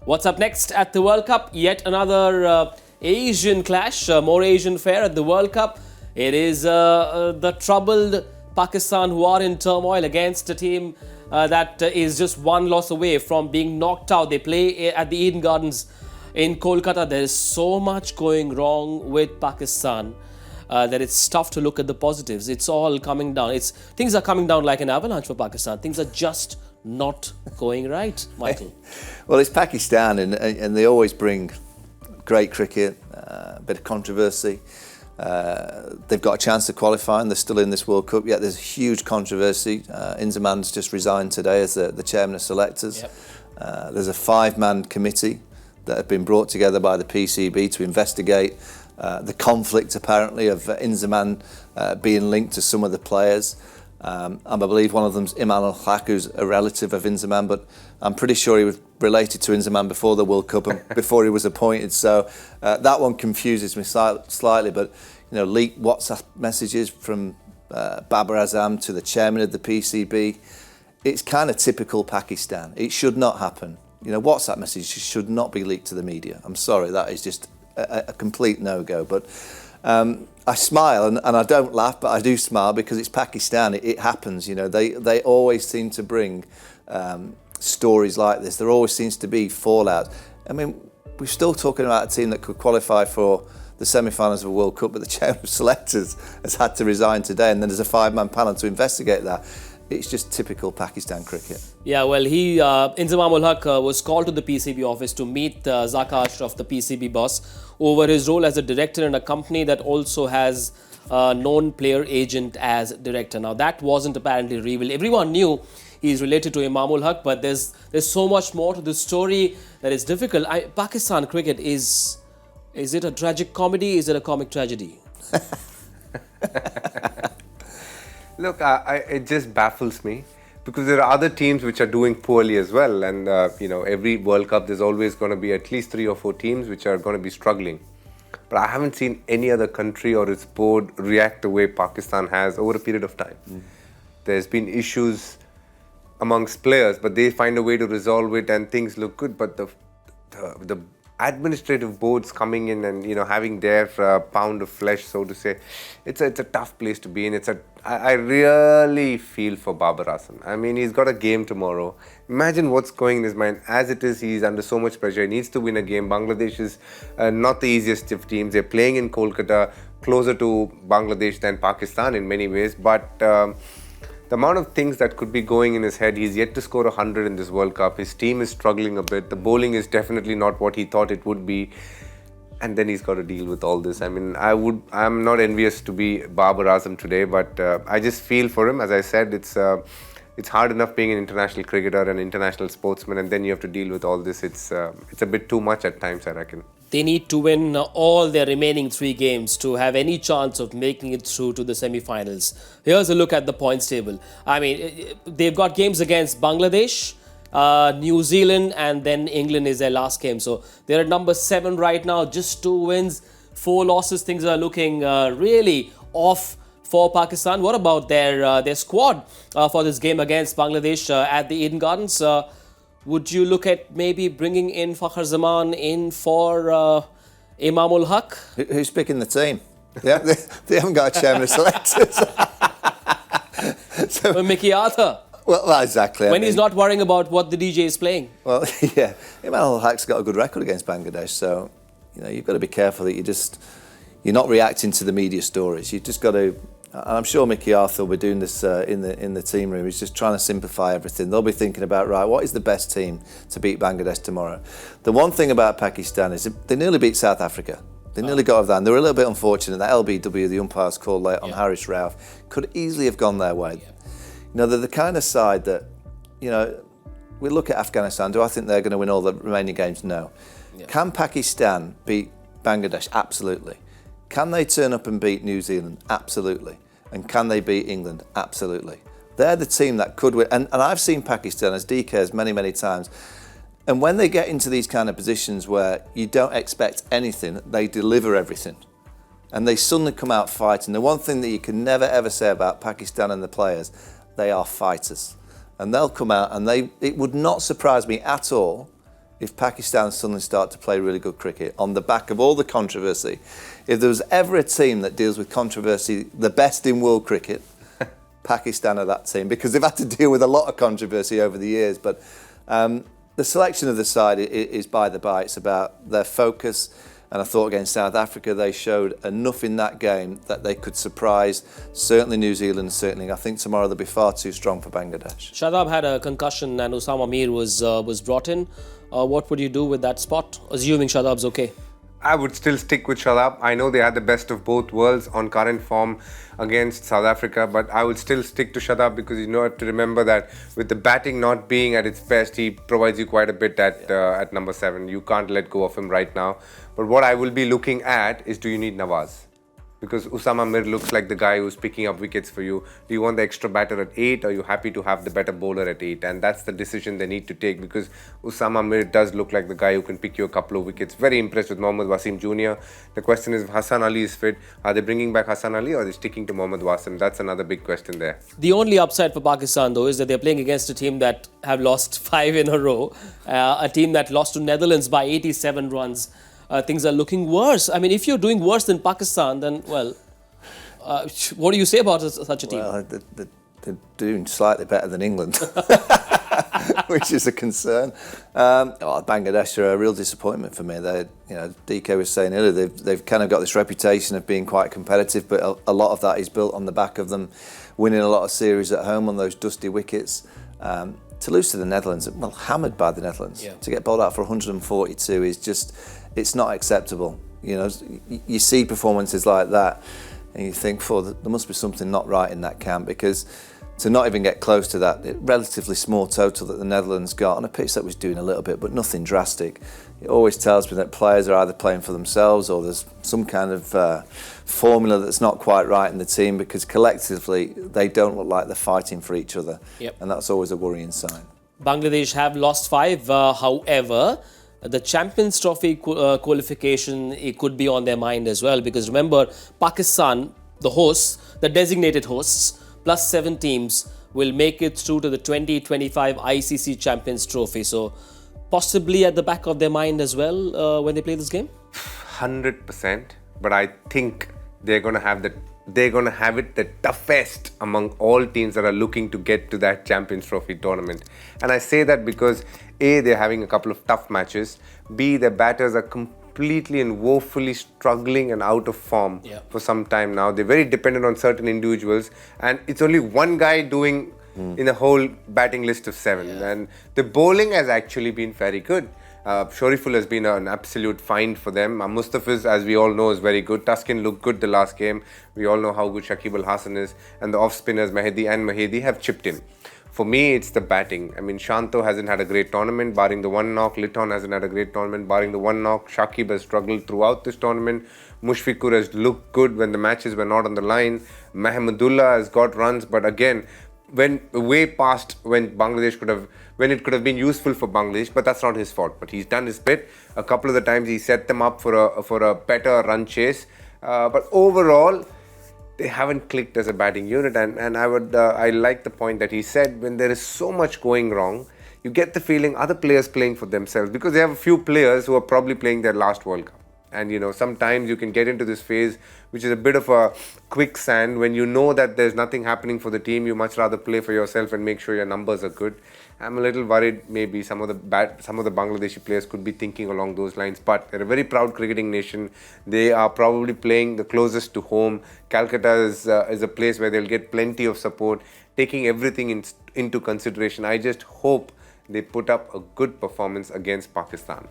What's up next at the World Cup? Yet another Asian clash, more Asian fare at the World Cup. It is the troubled Pakistan who are in turmoil against a team that is just one loss away from being knocked out. They play at the Eden Gardens in Kolkata. There is so much going wrong with Pakistan that it's tough to look at the positives. It's all coming down. Things are coming down like an avalanche for Pakistan. Things are just not going right, Michael. Well, it's Pakistan, and they always bring great cricket, a bit of controversy. They've got a chance to qualify, and they're still in this World Cup. Yet there's huge controversy. Inzamam's just resigned today as the chairman of selectors. Yep. There's a 5-man committee that have been brought together by the PCB to investigate the conflict, apparently, of Inzamam being linked to some of the players. And I believe one of them's Imam al-Haq, who's a relative of Inzamam, but I'm pretty sure he was related to Inzamam before the World Cup and before he was appointed. So that one confuses me slightly. But leaked WhatsApp messages from Babar Azam to the chairman of the PCB. It's kind of typical Pakistan. It should not happen. WhatsApp messages should not be leaked to the media. I'm sorry, that is just a complete no-go. But I smile and I don't laugh, but I do smile because it's Pakistan. It happens, They always seem to bring stories like this. There always seems to be fallout. I mean, we're still talking about a team that could qualify for the semi-finals of a World Cup, but the chairman of selectors has had to resign today, and then there's a 5-man panel to investigate that. It's just typical Pakistan cricket. Yeah, well, Inzamam ul-Haq was called to the PCB office to meet Zaka Ashraf, the PCB boss, over his role as a director in a company that also has a known player agent as director. Now, that wasn't apparently revealed. Everyone knew he's related to Imam ul-Haq, but there's so much more to the story that is difficult. Pakistan cricket, is it a tragic comedy? Is it a comic tragedy? Look, it just baffles me because there are other teams which are doing poorly as well. And, every World Cup, there's always going to be at least 3 or 4 teams which are going to be struggling. But I haven't seen any other country or its board react the way Pakistan has over a period of time. There's been issues amongst players, but they find a way to resolve it and things look good. But the administrative boards coming in and having their pound of flesh, so to say, it's a tough place to be in. I really feel for Babar Azam. I mean, he's got a game tomorrow. Imagine what's going in his mind. As it is, he's under so much pressure. He needs to win a game. Bangladesh is not the easiest of teams. They're playing in Kolkata, closer to Bangladesh than Pakistan in many ways. But the amount of things that could be going in his head, he's yet to score 100 in this World Cup. His team is struggling a bit. The bowling is definitely not what he thought it would be. And then he's got to deal with all this. I mean, I'm not envious to be Babar Azam today, but I just feel for him. As I said, it's hard enough being an international cricketer and international sportsman, and then you have to deal with all this. It's a bit too much at times, I reckon. They need to win all their remaining 3 games to have any chance of making it through to the semi-finals. Here's a look at the points table. I mean, they've got games against Bangladesh, New Zealand, and then England is their last game. So they're at number 7 right now, just 2 wins, 4 losses. Things are looking really off for Pakistan. What about their squad for this game against Bangladesh at the Eden Gardens? Would you look at maybe bringing in Fakhar Zaman in for Imam ul-Haq? Who's picking the team? They haven't got a chairman of selectors. Mickey Arthur. Well, exactly. When he's not worrying about what the DJ is playing. Well, yeah. Imam ul-Haq's got a good record against Bangladesh, so you've got to be careful that you're not reacting to the media stories. You've just got to. And I'm sure Mickey Arthur will be doing this in the team room. He's just trying to simplify everything. They'll be thinking about, right, what is the best team to beat Bangladesh tomorrow? The one thing about Pakistan is they nearly beat South Africa. They nearly got over that. And they were a little bit unfortunate. That LBW, the umpire's call late on Harish Rauf, could easily have gone their way. They're the kind of side that, we look at Afghanistan. Do I think they're going to win all the remaining games? No. Can Pakistan beat Bangladesh? Absolutely. Can they turn up and beat New Zealand? Absolutely. And can they beat England? Absolutely. They're the team that could win. And I've seen Pakistan, as DK has many, many times. And when they get into these kind of positions where you don't expect anything, they deliver everything. And they suddenly come out fighting. The one thing that you can never, ever say about Pakistan and the players, they are fighters. And they'll come out and it would not surprise me at all if Pakistan suddenly start to play really good cricket on the back of all the controversy, if there was ever a team that deals with controversy the best in world cricket, Pakistan are that team, because they've had to deal with a lot of controversy over the years. But the selection of the side is by the by. It's about their focus. And I thought against South Africa, they showed enough in that game that they could surprise certainly New Zealand, certainly. I think tomorrow they'll be far too strong for Bangladesh. Shadab had a concussion and Usama Mir was brought in. What would you do with that spot, assuming Shadab's okay? I would still stick with Shadab. I know they had the best of both worlds on current form against South Africa, but I would still stick to Shadab because you know to remember that with the batting not being at its best, he provides you quite a bit at number 7. You can't let go of him right now. But what I will be looking at is, do you need Nawaz? Because Usama Mir looks like the guy who's picking up wickets for you. Do you want the extra batter at 8, or are you happy to have the better bowler at 8? And that's the decision they need to take, because Usama Mir does look like the guy who can pick you a couple of wickets. Very impressed with Mohammad Wasim Jr. The question is, if Hassan Ali is fit, are they bringing back Hassan Ali, or are they sticking to Mohammad Wasim? That's another big question there. The only upside for Pakistan, though, is that they're playing against a team that have lost 5 in a row. A team that lost to Netherlands by 87 runs. Things are looking worse. I mean, if you're doing worse than Pakistan, then, well, what do you say about such a team? Well, they're doing slightly better than England, which is a concern. Bangladesh are a real disappointment for me. They, DK was saying earlier, they've kind of got this reputation of being quite competitive, but a lot of that is built on the back of them winning a lot of series at home on those dusty wickets. To lose to the Netherlands, well, hammered by the Netherlands, to get bowled out for 142 is just, it's not acceptable. You see performances like that and you think, there must be something not right in that camp, because to not even get close to that relatively small total that the Netherlands got on a pitch that was doing a little bit, but nothing drastic, it always tells me that players are either playing for themselves or there's some kind of formula that's not quite right in the team, because collectively they don't look like they're fighting for each other. And that's always a worrying sign. Bangladesh have lost 5, however, the Champions Trophy qualification, it could be on their mind as well, because remember, Pakistan, the hosts, the designated hosts, plus 7 teams will make it through to the 2025 ICC Champions Trophy. So possibly at the back of their mind as well when they play this game? 100%, but I think they're going to have it the toughest among all teams that are looking to get to that Champions Trophy tournament. And I say that because A, they're having a couple of tough matches. B, their batters are completely and woefully struggling and out of form for some time now. They're very dependent on certain individuals, and it's only one guy doing in a whole batting list of 7. And the bowling has actually been very good. Shoriful has been an absolute find for them. Mustafiz, as we all know, is very good. Tuskin looked good the last game. We all know how good Shakib Al Hasan is. And the off-spinners, Mehdi and Mahedi, have chipped in. For me, it's the batting. I mean, Shanto hasn't had a great tournament, barring the 1 knock. Litton hasn't had a great tournament, barring the 1 knock. Shakib has struggled throughout this tournament. Mushfiqur has looked good when the matches were not on the line. Mahmudullah has got runs, but again, when way past when it could have been useful for Bangladesh, but that's not his fault. But he's done his bit. A couple of the times he set them up for a better run chase. But overall, they haven't clicked as a batting unit. And I like the point that he said, when there is so much going wrong, you get the feeling other players playing for themselves, because they have a few players who are probably playing their last World Cup. And sometimes you can get into this phase which is a bit of a quicksand. When you know that there's nothing happening for the team, you much rather play for yourself and make sure your numbers are good. I'm a little worried maybe some of the Bangladeshi players could be thinking along those lines, but they're a very proud cricketing nation. They are probably playing the closest to home. Calcutta is a place where they'll get plenty of support. Taking everything into consideration, I just hope they put up a good performance against Pakistan.